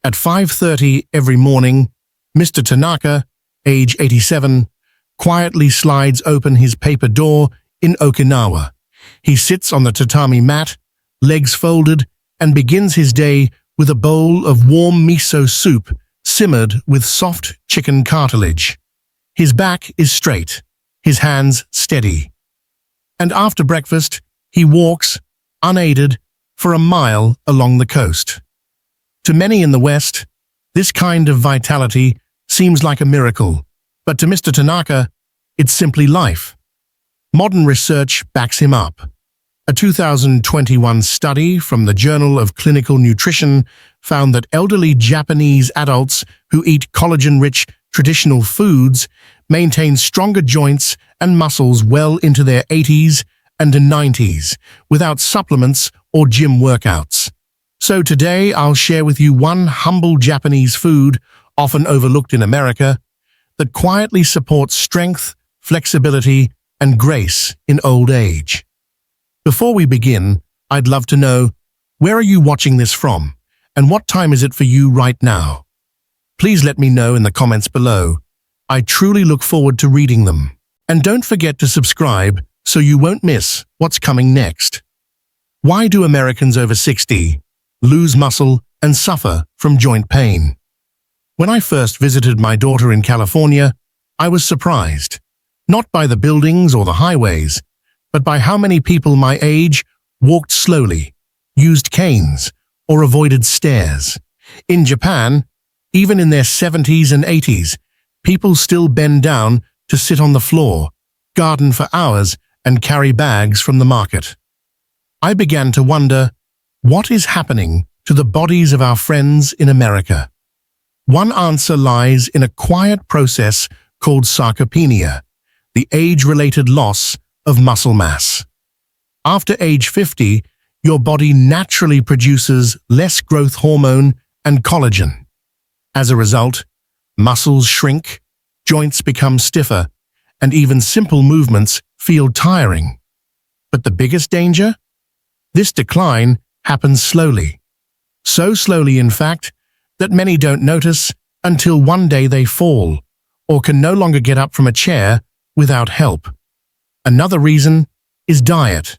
At 5:30 every morning, Mr. Tanaka, age 87, quietly slides open his paper door in Okinawa. He sits on the tatami mat, legs folded, and begins his day with a bowl of warm miso soup simmered with soft chicken cartilage. His back is straight, his hands steady. And after breakfast, he walks, unaided, for a mile along the coast. To many in the West, this kind of vitality seems like a miracle, but to Mr. Tanaka, it's simply life. Modern research backs him up. A 2021 study from the Journal of Clinical Nutrition found that elderly Japanese adults who eat collagen-rich traditional foods maintain stronger joints and muscles well into their 80s and 90s without supplements or gym workouts. So today I'll share with you one humble Japanese food, often overlooked in America, that quietly supports strength, flexibility, and grace in old age. Before we begin, I'd love to know, where are you watching this from, and what time is it for you right now? Please let me know in the comments below. I truly look forward to reading them. And don't forget to subscribe so you won't miss what's coming next. Why do Americans over 60 lose muscle and suffer from joint pain? When I first visited my daughter in California, I was surprised, not by the buildings or the highways, but by how many people my age walked slowly, used canes, or avoided stairs. In Japan, even in their 70s and 80s, people still bend down to sit on the floor, garden for hours, and carry bags from the market. I began to wonder, what is happening to the bodies of our friends in America? One answer lies in a quiet process called sarcopenia, the age-related loss of muscle mass. After age 50, your body naturally produces less growth hormone and collagen. As a result, muscles shrink, joints become stiffer, and even simple movements feel tiring. But the biggest danger? This decline happens slowly. So slowly, in fact, that many don't notice until one day they fall or can no longer get up from a chair without help. Another reason is diet.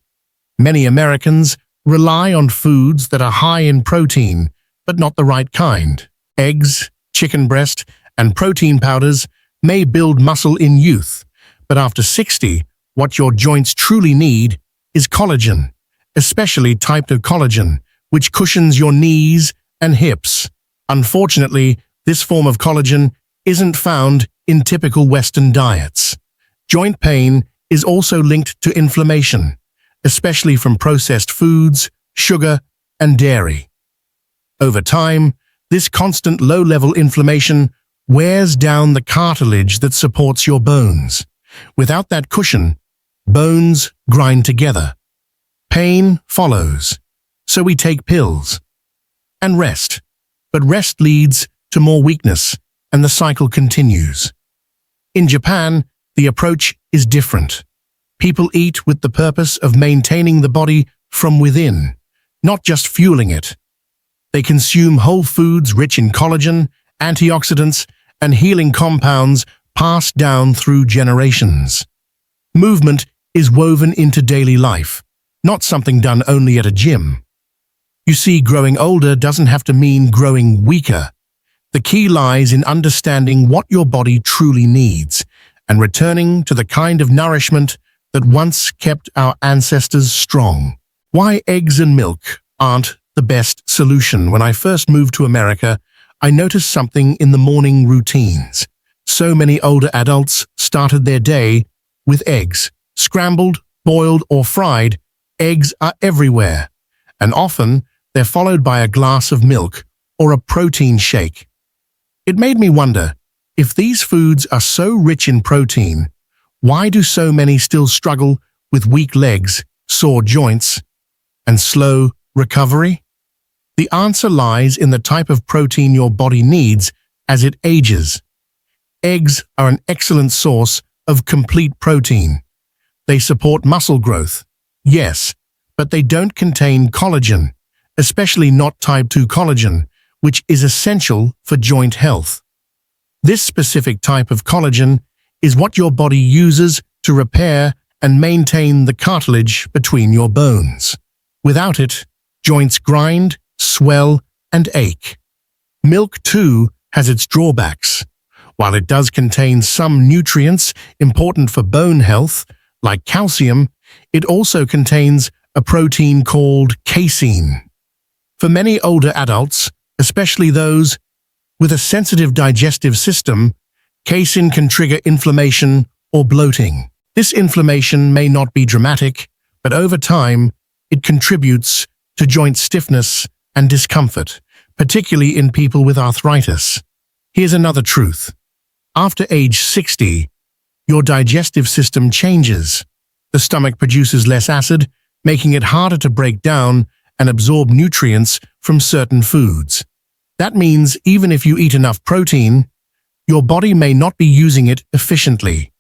Many Americans rely on foods that are high in protein, but not the right kind. Eggs, chicken breast, and protein powders may build muscle in youth, but after 60, what your joints truly need is collagen, especially type 2 collagen, which cushions your knees and hips. Unfortunately, this form of collagen isn't found in typical Western diets. Joint pain is also linked to inflammation, especially from processed foods, sugar, and dairy. Over time, this constant low-level inflammation wears down the cartilage that supports your bones. Without that cushion, bones grind together. Pain follows, so we take pills and rest. But rest leads to more weakness, and the cycle continues. In Japan, the approach is different. People eat with the purpose of maintaining the body from within, not just fueling it. They consume whole foods rich in collagen, antioxidants, and healing compounds passed down through generations. Movement is woven into daily life, not something done only at a gym. You see, growing older doesn't have to mean growing weaker. The key lies in understanding what your body truly needs and returning to the kind of nourishment that once kept our ancestors strong. Why eggs and milk aren't the best solution? When I first moved to America, I noticed something in the morning routines. So many older adults started their day with eggs. Scrambled, boiled, or fried, eggs are everywhere, and often they're followed by a glass of milk or a protein shake. It made me wonder, if these foods are so rich in protein, why do so many still struggle with weak legs, sore joints, and slow recovery? The answer lies in the type of protein your body needs as it ages. Eggs are an excellent source of complete protein. They support muscle growth, yes, but they don't contain collagen, especially not type 2 collagen, which is essential for joint health. This specific type of collagen is what your body uses to repair and maintain the cartilage between your bones. Without it, joints grind, swell, and ache. Milk, too, has its drawbacks. While it does contain some nutrients important for bone health, like calcium, it also contains a protein called casein. For many older adults, especially those with a sensitive digestive system, casein can trigger inflammation or bloating. This inflammation may not be dramatic, but over time, it contributes to joint stiffness and discomfort, particularly in people with arthritis. Here's another truth. After age 60, your digestive system changes. The stomach produces less acid, making it harder to break down and absorb nutrients from certain foods. That means even if you eat enough protein, your body may not be using it efficiently.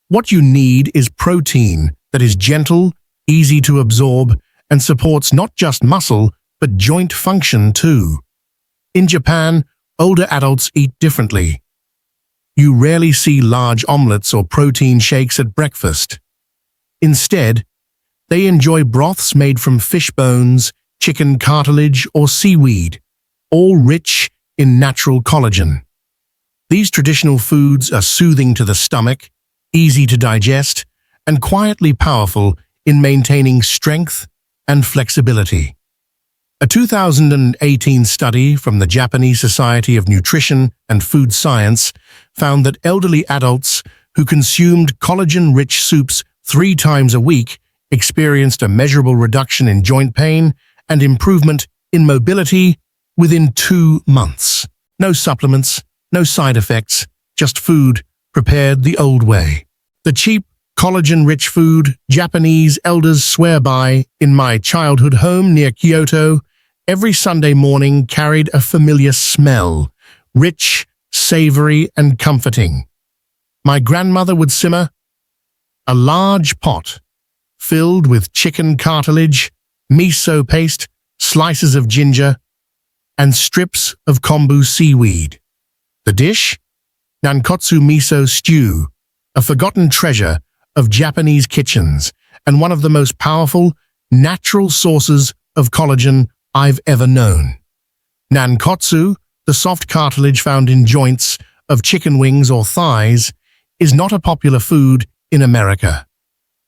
What you need is protein that is gentle, easy to absorb, and supports not just muscle, but joint function too. In Japan, older adults eat differently. You rarely see large omelets or protein shakes at breakfast. Instead, they enjoy broths made from fish bones, chicken cartilage, or seaweed, all rich in natural collagen. These traditional foods are soothing to the stomach, easy to digest, and quietly powerful in maintaining strength and flexibility. A 2018 study from the Japanese Society of Nutrition and Food Science found that elderly adults who consumed collagen-rich soups 3 times a week experienced a measurable reduction in joint pain and improvement in mobility within 2 months. No supplements, no side effects, just food prepared the old way. The cheap, collagen-rich food Japanese elders swear by in my childhood home near Kyoto every Sunday morning carried a familiar smell, rich, savory, and comforting. My grandmother would simmer a large pot filled with chicken cartilage, miso paste, slices of ginger, and strips of kombu seaweed. The dish? Nankotsu miso stew, a forgotten treasure of Japanese kitchens and one of the most powerful, natural sources of collagen I've ever known. Nankotsu, the soft cartilage found in joints of chicken wings or thighs, is not a popular food in America.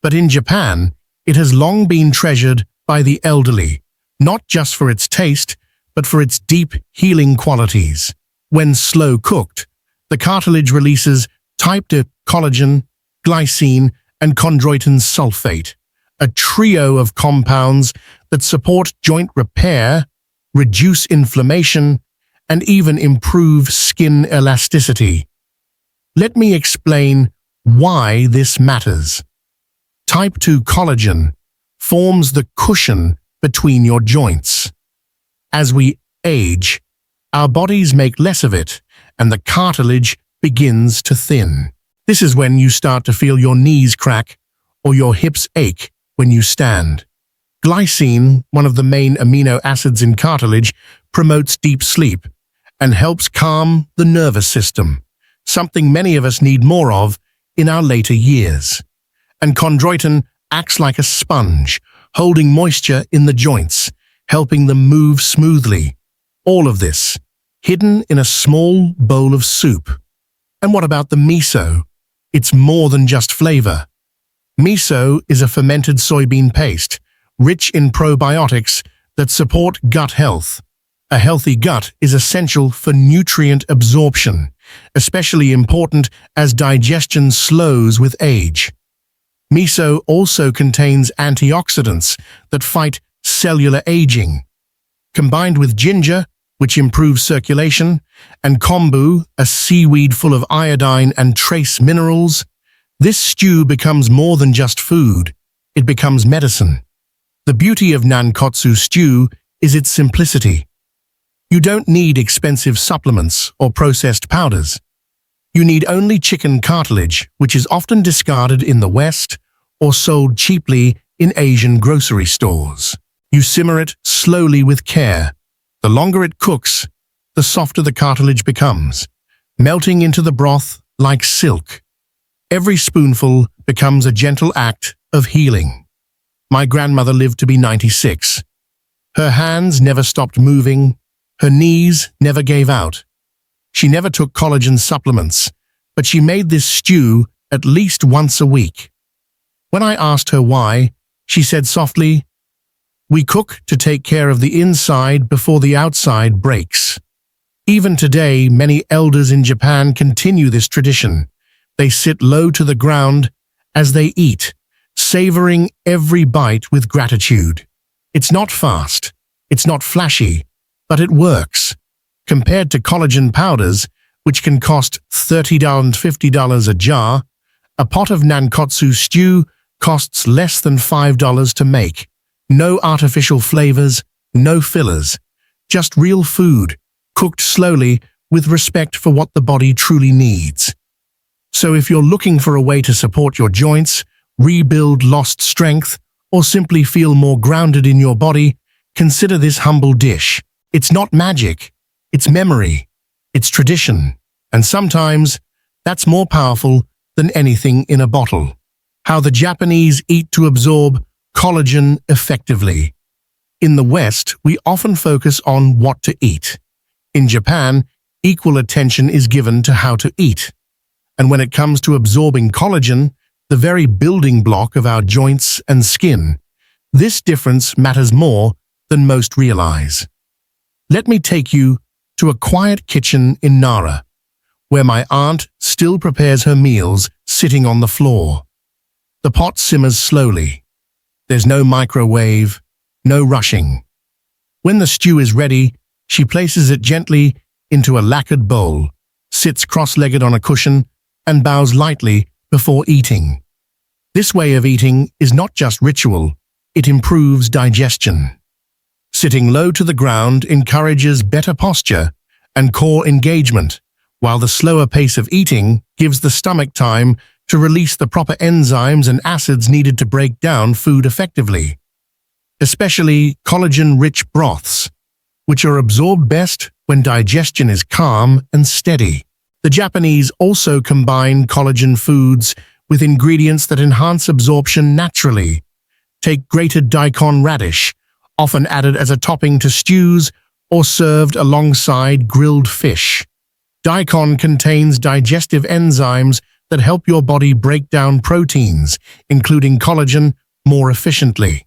But in Japan, it has long been treasured by the elderly, not just for its taste, but for its deep healing qualities. When slow cooked, the cartilage releases type 2 collagen, glycine, and chondroitin sulfate, a trio of compounds that support joint repair, reduce inflammation, and even improve skin elasticity. Let me explain why this matters. Type 2 collagen forms the cushion between your joints. As we age, our bodies make less of it, and the cartilage begins to thin. This is when you start to feel your knees crack or your hips ache when you stand. Glycine, one of the main amino acids in cartilage, promotes deep sleep and helps calm the nervous system, something many of us need more of in our later years. And chondroitin acts like a sponge, holding moisture in the joints, helping them move smoothly. All of this, hidden in a small bowl of soup. And what about the miso? It's more than just flavor. Miso is a fermented soybean paste, rich in probiotics that support gut health. A healthy gut is essential for nutrient absorption, especially important as digestion slows with age. Miso also contains antioxidants that fight cellular aging. Combined with ginger, which improves circulation, and kombu, a seaweed full of iodine and trace minerals, this stew becomes more than just food. It becomes medicine. The beauty of nankotsu stew is its simplicity. You don't need expensive supplements or processed powders. You need only chicken cartilage, which is often discarded in the West or sold cheaply in Asian grocery stores. You simmer it slowly with care. The longer it cooks, the softer the cartilage becomes, melting into the broth like silk. Every spoonful becomes a gentle act of healing. My grandmother lived to be 96. Her hands never stopped moving, her knees never gave out. She never took collagen supplements, but she made this stew at least once a week. When I asked her why, she said softly, "We cook to take care of the inside before the outside breaks." Even today, many elders in Japan continue this tradition. They sit low to the ground as they eat, savoring every bite with gratitude. It's not fast, it's not flashy, but it works. Compared to collagen powders, which can cost $30 and $50 a jar, a pot of nankotsu stew costs less than $5 to make. No artificial flavors, no fillers, just real food, cooked slowly with respect for what the body truly needs. So if you're looking for a way to support your joints, rebuild lost strength, or simply feel more grounded in your body, consider this humble dish. It's not magic, it's memory, it's tradition, and sometimes that's more powerful than anything in a bottle. How the Japanese eat to absorb collagen effectively. In the West, we often focus on what to eat. In Japan, equal attention is given to how to eat. And when it comes to absorbing collagen, the very building block of our joints and skin, this difference matters more than most realize. Let me take you to a quiet kitchen in Nara, where my aunt still prepares her meals sitting on the floor. The pot simmers slowly. There's no microwave, no rushing. When the stew is ready, she places it gently into a lacquered bowl, sits cross-legged on a cushion, and bows lightly before eating. This way of eating is not just ritual, it improves digestion. Sitting low to the ground encourages better posture and core engagement, while the slower pace of eating gives the stomach time to release the proper enzymes and acids needed to break down food effectively. Especially collagen-rich broths, which are absorbed best when digestion is calm and steady. The Japanese also combine collagen foods with ingredients that enhance absorption naturally. Take grated daikon radish, often added as a topping to stews or served alongside grilled fish. Daikon contains digestive enzymes that help your body break down proteins, including collagen, more efficiently.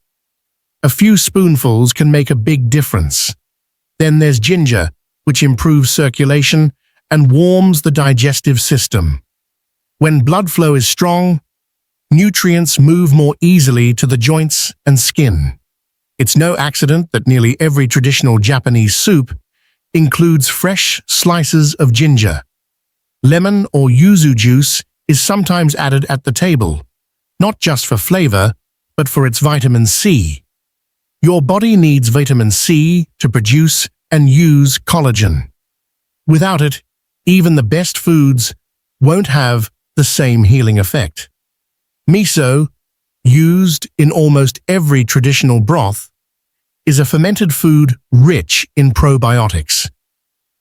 A few spoonfuls can make a big difference. Then there's ginger, which improves circulation and warms the digestive system. When blood flow is strong, nutrients move more easily to the joints and skin. It's no accident that nearly every traditional Japanese soup includes fresh slices of ginger. Lemon or yuzu juice is sometimes added at the table, not just for flavor, but for its vitamin C. Your body needs vitamin C to produce and use collagen. Without it, even the best foods won't have the same healing effect. Miso, used in almost every traditional broth, is a fermented food rich in probiotics.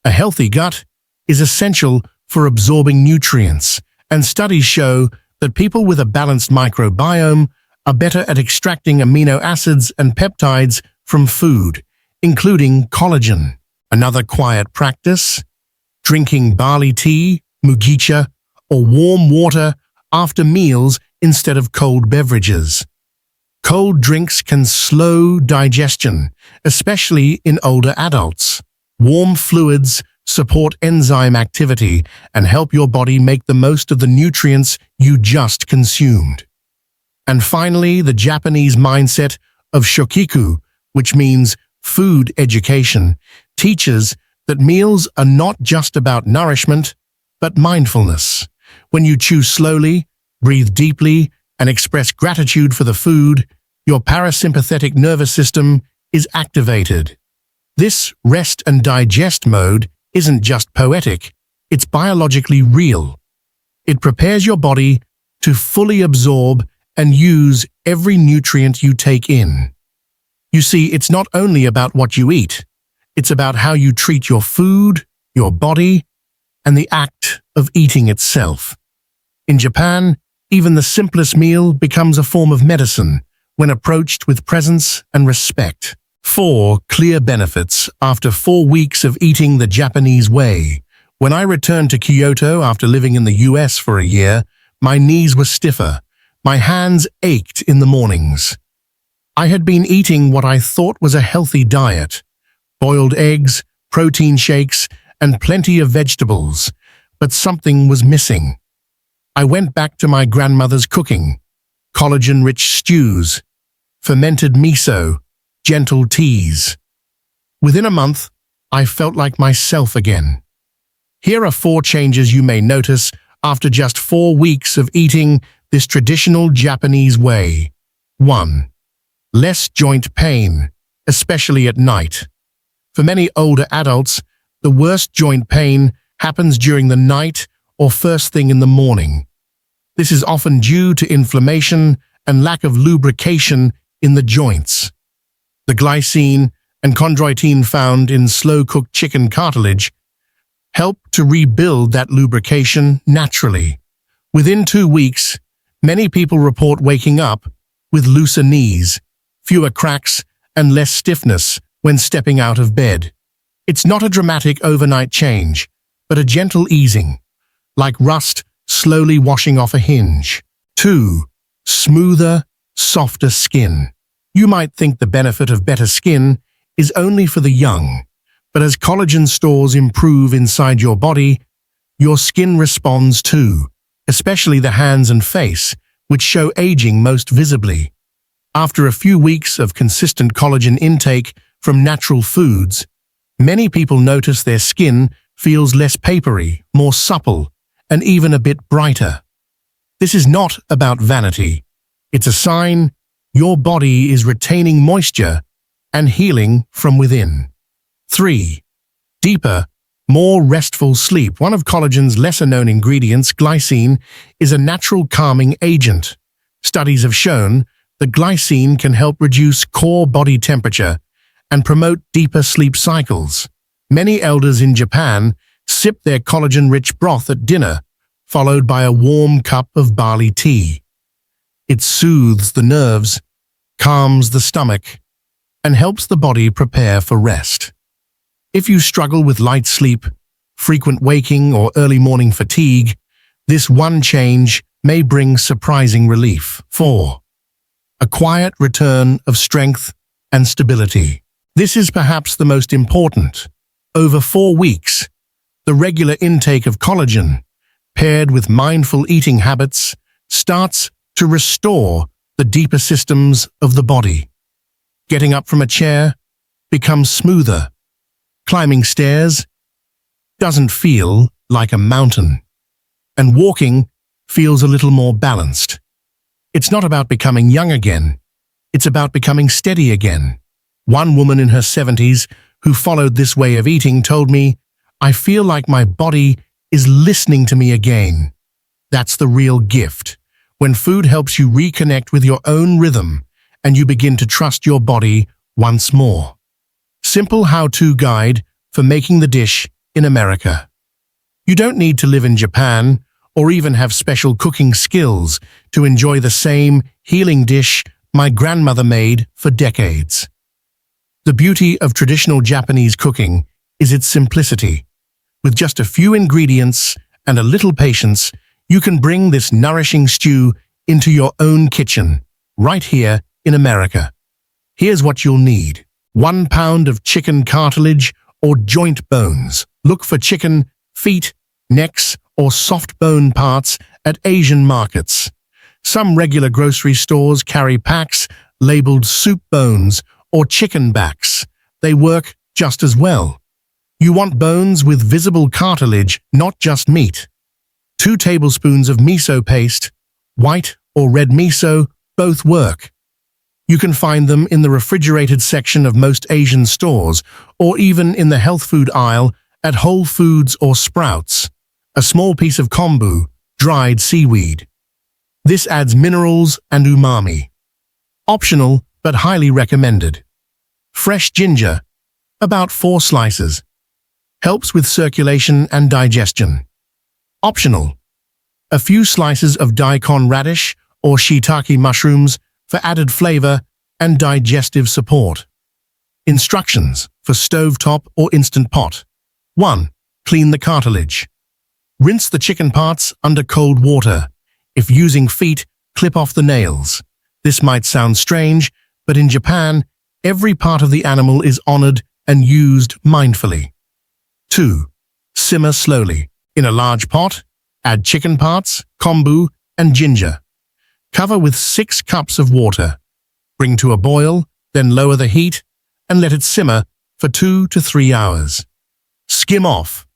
A healthy gut is essential for absorbing nutrients, and studies show that people with a balanced microbiome are better at extracting amino acids and peptides from food, including collagen. Another quiet practice: drinking barley tea, mugicha, or warm water after meals instead of cold beverages. Cold drinks can slow digestion, especially in older adults. Warm fluids support enzyme activity and help your body make the most of the nutrients you just consumed. And finally, the Japanese mindset of shokiku, which means food education, teaches that meals are not just about nourishment, but mindfulness. When you chew slowly, breathe deeply, and express gratitude for the food, your parasympathetic nervous system is activated. This rest and digest mode isn't just poetic, it's biologically real. It prepares your body to fully absorb and use every nutrient you take in. You see, it's not only about what you eat, It's about how you treat your food, your body, and the act of eating itself. In Japan, even the simplest meal becomes a form of medicine when approached with presence and respect. 4 clear benefits after 4 weeks of eating the Japanese way. When I returned to Kyoto after living in the US for a year, my knees were stiffer. My hands ached in the mornings. I had been eating what I thought was a healthy diet: boiled eggs, protein shakes, and plenty of vegetables, but something was missing. I went back to my grandmother's cooking: collagen-rich stews, fermented miso, gentle teas. Within a month, I felt like myself again. Here are 4 changes you may notice after just 4 weeks of eating this traditional Japanese way. 1. Less joint pain, especially at night. For many older adults, the worst joint pain happens during the night or first thing in the morning. This is often due to inflammation and lack of lubrication in the joints. The glycine and chondroitin found in slow-cooked chicken cartilage help to rebuild that lubrication naturally. Within 2 weeks, many people report waking up with looser knees, fewer cracks, and less stiffness when stepping out of bed. It's not a dramatic overnight change, but a gentle easing, like rust slowly washing off a hinge. 2. Smoother, softer skin. You might think the benefit of better skin is only for the young, but as collagen stores improve inside your body, your skin responds too, especially the hands and face, which show aging most visibly. After a few weeks of consistent collagen intake from natural foods, many people notice their skin feels less papery, more supple, and even a bit brighter. This is not about vanity. It's a sign your body is retaining moisture and healing from within. 3. Deeper, more restful sleep. One of collagen's lesser-known ingredients, glycine, is a natural calming agent. Studies have shown that glycine can help reduce core body temperature and promote deeper sleep cycles. Many elders in Japan sip their collagen-rich broth at dinner, followed by a warm cup of barley tea. It soothes the nerves, calms the stomach, and helps the body prepare for rest. If you struggle with light sleep, frequent waking, or early morning fatigue, this one change may bring surprising relief. 4. A quiet return of strength and stability. This is perhaps the most important. Over 4 weeks, the regular intake of collagen, paired with mindful eating habits, starts to restore the deeper systems of the body. Getting up from a chair becomes smoother. Climbing stairs doesn't feel like a mountain. And walking feels a little more balanced. It's not about becoming young again. It's about becoming steady again. One woman in her 70s who followed this way of eating told me, "I feel like my body is listening to me again." That's the real gift. When food helps you reconnect with your own rhythm and you begin to trust your body once more. Simple how-to guide for making the dish in America. You don't need to live in Japan or even have special cooking skills to enjoy the same healing dish my grandmother made for decades. The beauty of traditional Japanese cooking is its simplicity. With just a few ingredients and a little patience, you can bring this nourishing stew into your own kitchen, right here in America. Here's what you'll need. 1 pound of chicken cartilage or joint bones. Look for chicken, feet, necks, or soft bone parts at Asian markets. Some regular grocery stores carry packs labeled soup bones or chicken backs. They work just as well. You want bones with visible cartilage, not just meat. 2 tablespoons of miso paste, white or red miso, both work. You can find them in the refrigerated section of most Asian stores, or even in the health food aisle at Whole Foods or Sprouts. A small piece of kombu, dried seaweed. This adds minerals and umami. Optional, but highly recommended. Fresh ginger, about 4 slices. Helps with circulation and digestion. Optional. A few slices of daikon radish or shiitake mushrooms for added flavor and digestive support. Instructions for stovetop or instant pot. 1. Clean the cartilage. Rinse the chicken parts under cold water. If using feet, clip off the nails. This might sound strange, but in Japan, every part of the animal is honored and used mindfully. 2. Simmer slowly. In a large pot, add chicken parts, kombu, and ginger. Cover with 6 cups of water. Bring to a boil, then lower the heat and let it simmer for 2 to 3 hours. Skim off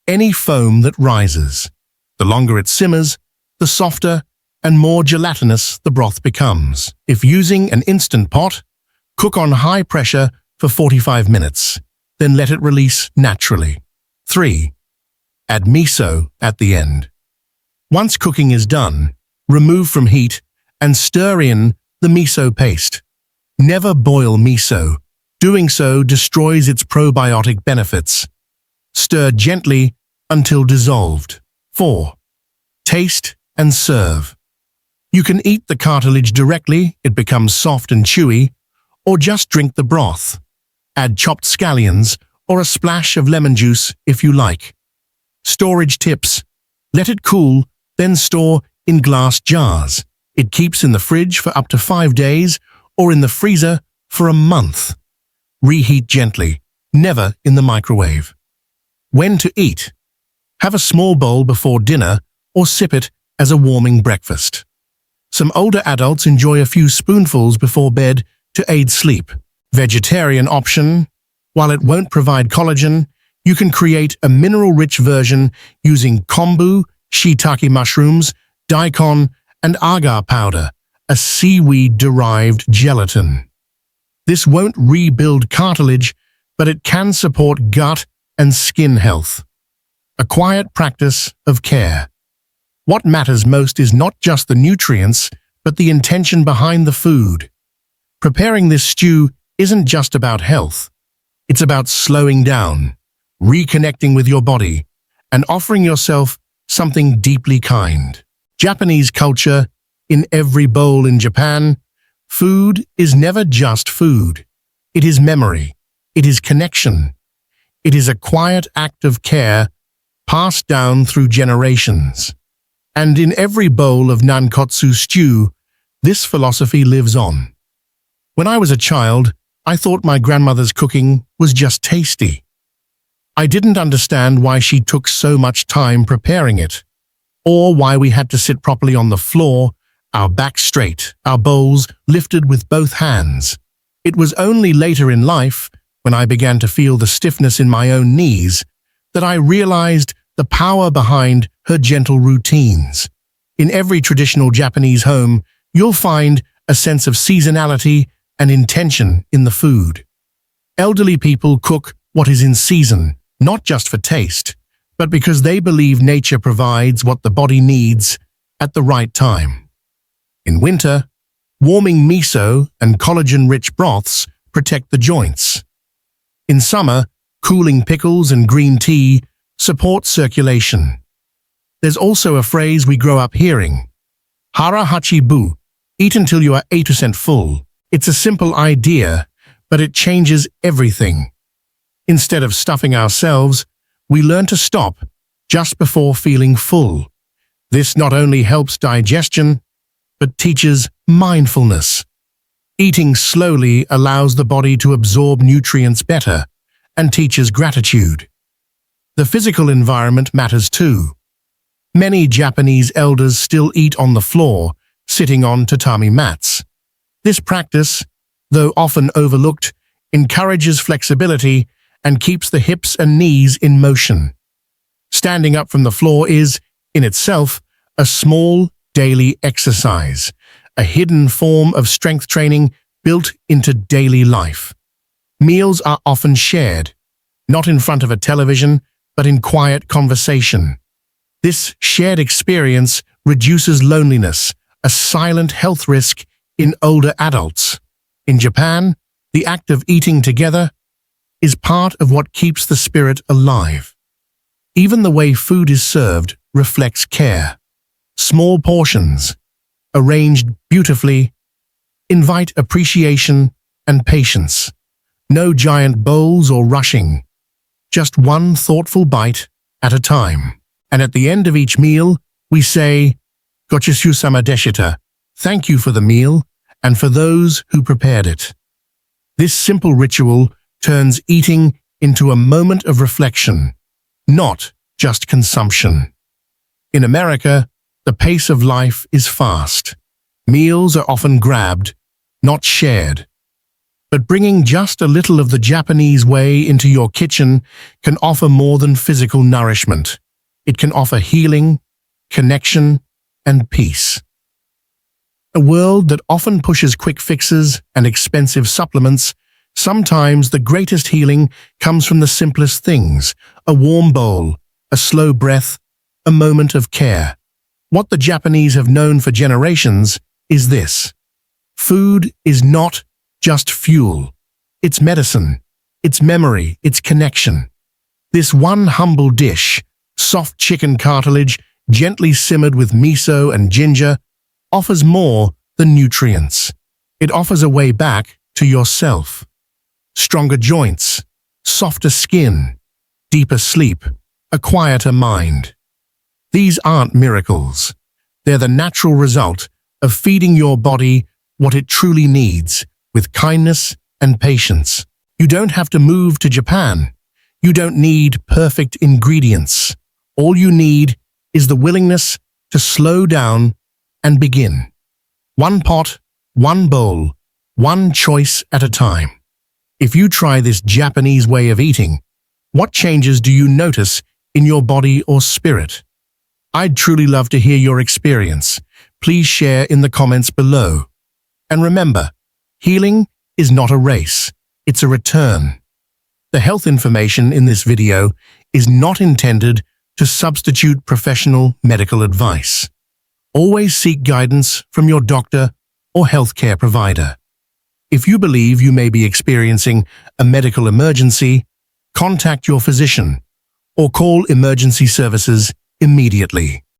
any foam that rises. The longer it simmers, the softer and more gelatinous the broth becomes. If using an instant pot, cook on high pressure for 45 minutes, then let it release naturally. 3. Add miso at the end. Once cooking is done, remove from heat and stir in the miso paste. Never boil miso. Doing so destroys its probiotic benefits. Stir gently until dissolved. 4. Taste and serve. You can eat the cartilage directly, it becomes soft and chewy, or just drink the broth. Add chopped scallions or a splash of lemon juice if you like. Storage tips. Let it cool, then store in glass jars. It keeps in the fridge for up to 5 days or in the freezer for a month. Reheat gently, never in the microwave. When to eat. Have a small bowl before dinner or sip it as a warming breakfast. Some older adults enjoy a few spoonfuls before bed to aid sleep. Vegetarian option. While it won't provide collagen, you can create a mineral-rich version using kombu, shiitake mushrooms, daikon, and agar powder, a seaweed-derived gelatin. This won't rebuild cartilage, but it can support gut and skin health. A quiet practice of care. What matters most is not just the nutrients, but the intention behind the food. Preparing this stew isn't just about health. It's about slowing down, reconnecting with your body, and offering yourself something deeply kind. Japanese culture. In every bowl in Japan, food is never just food. It is memory. It is connection. It is a quiet act of care passed down through generations. And in every bowl of nankotsu stew, this philosophy lives on. When I was a child, I thought my grandmother's cooking was just tasty. I didn't understand why she took so much time preparing it, or why we had to sit properly on the floor, our backs straight, our bowls lifted with both hands. It was only later in life, when I began to feel the stiffness in my own knees, that I realized the power behind her gentle routines. In every traditional Japanese home, you'll find a sense of seasonality and intention in the food. Elderly people cook what is in season, not just for taste, but because they believe nature provides what the body needs at the right time. In winter, warming miso and collagen-rich broths protect the joints. In summer, cooling pickles and green tea support circulation. There's also a phrase we grow up hearing, hara hachi bu, eat until you are 8% full. It's a simple idea, but it changes everything. Instead of stuffing ourselves, we learn to stop just before feeling full. This not only helps digestion, but teaches mindfulness. Eating slowly allows the body to absorb nutrients better and teaches gratitude. The physical environment matters too. Many Japanese elders still eat on the floor, sitting on tatami mats. This practice, though often overlooked, encourages flexibility and keeps the hips and knees in motion. Standing up from the floor is, in itself, a small daily exercise, a hidden form of strength training built into daily life. Meals are often shared, not in front of a television, but in quiet conversation. This shared experience reduces loneliness, a silent health risk in older adults. In Japan, the act of eating together is part of what keeps the spirit alive. Even the way food is served reflects care. Small portions, arranged beautifully, invite appreciation and patience. No giant bowls or rushing, just one thoughtful bite at a time. And at the end of each meal, we say, "Gochusyu sama deshita," thank you for the meal and for those who prepared it. This simple ritual turns eating into a moment of reflection, not just consumption. In America, the pace of life is fast. Meals are often grabbed, not shared. But bringing just a little of the Japanese way into your kitchen can offer more than physical nourishment. It can offer healing, connection, and peace. A world that often pushes quick fixes and expensive supplements, sometimes the greatest healing comes from the simplest things: a warm bowl, a slow breath, a moment of care. What the Japanese have known for generations is this: food is not just fuel. It's medicine, it's memory, it's connection. This one humble dish, soft chicken cartilage, gently simmered with miso and ginger, offers more than nutrients. It offers a way back to yourself. Stronger joints, softer skin, deeper sleep, a quieter mind. These aren't miracles. They're the natural result of feeding your body what it truly needs, with kindness and patience. You don't have to move to Japan. You don't need perfect ingredients. All you need is the willingness to slow down and begin. One pot, one bowl, one choice at a time. If you try this Japanese way of eating, what changes do you notice in your body or spirit? I'd truly love to hear your experience. Please share in the comments below. And remember, healing is not a race, it's a return. The health information in this video is not intended to substitute professional medical advice. Always seek guidance from your doctor or healthcare provider. If you believe you may be experiencing a medical emergency, contact your physician or call emergency services immediately.